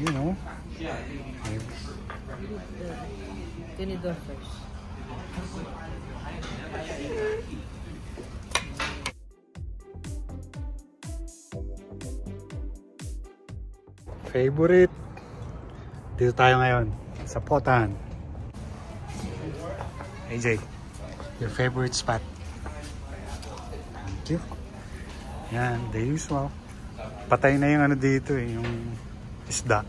You know. Tinidor first. Favorite. Dito tayo ngayon sa Potan. AJ, your favorite spot? Thank you. Yan, the usual. Patay na yung ano dito eh, yung isda.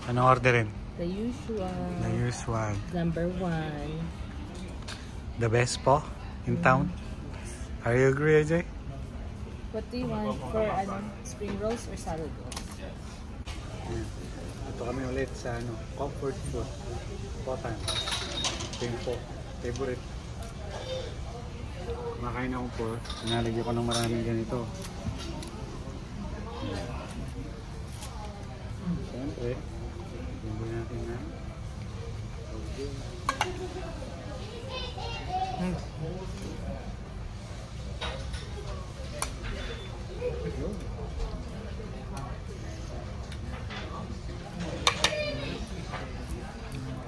Ano orderin? The usual. The usual. Number 1. The best po in town. Are you agree, AJ? What do you want for spring rolls or salad rolls? Yan. Ito kami ulit sa comfort food. Potan. Ito yung po. Favorite. Kumakain ako po. Pinalagyan ko ng maraming ganito. Siyempre, hindi natin na.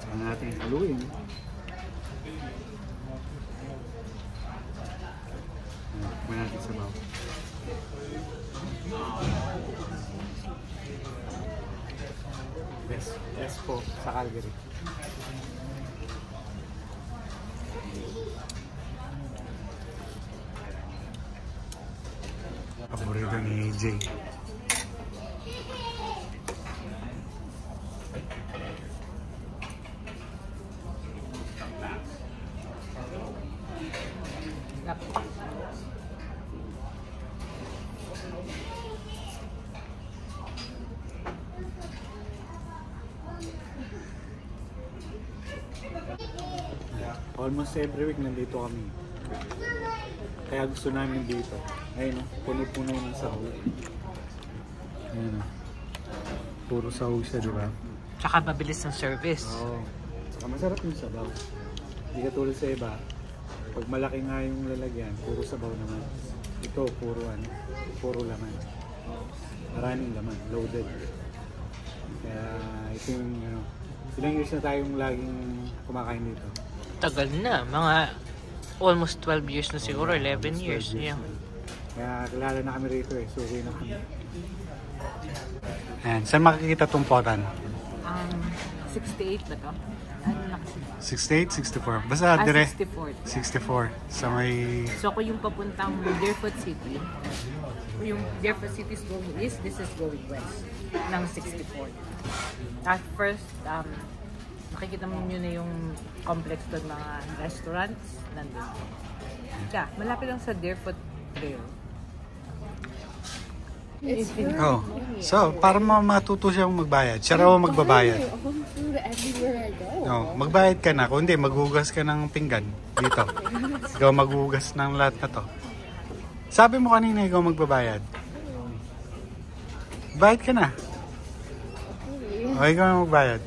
Saka natin haluin. Kumain natin sa baw. Best po sa Calgary. Paborito ni AJ. Almost every week nandito kami. Kaya gusto namin dito. Ayun, puno-puno ng sahog. Ayun, puro sahog siya, di ba? Tsaka mabilis ng service. Oo. Saka masarap yung sabaw. Hindi katulad sa iba. Pag malaki nga yung lalagyan, puro sabaw naman. Ito, puro laman. Maraming laman, loaded. Kaya ito yung, ilang years na tayong laging kumakain dito. Tagal na, mga almost 12 years na siguro, 11 years. Yeah. Kaya kilala na kami rito eh, suki na kami. Ayan, saan makikita itong Potan? 68 ba to? Ano na kasi? 68, 64. Basta dire. 64. 64. Sa may... So kung yung papuntang Deerfoot City, yung Deerfoot City is going east, this is going west ng 64. At first, makikita mo yun na yung complex doon, mga restaurants nandun. Yeah, malapit lang sa Deerfoot Trail. Oh, so para matuto siyang magbayad. Siya raw magbabayad. Oh, magbayad ka na. Kung hindi, maghugas ka ng pinggan dito. Ikaw maghugas ng lahat na to. Sabi mo kanina ikaw magbabayad. Bayad ka na. O, ikaw magbayad.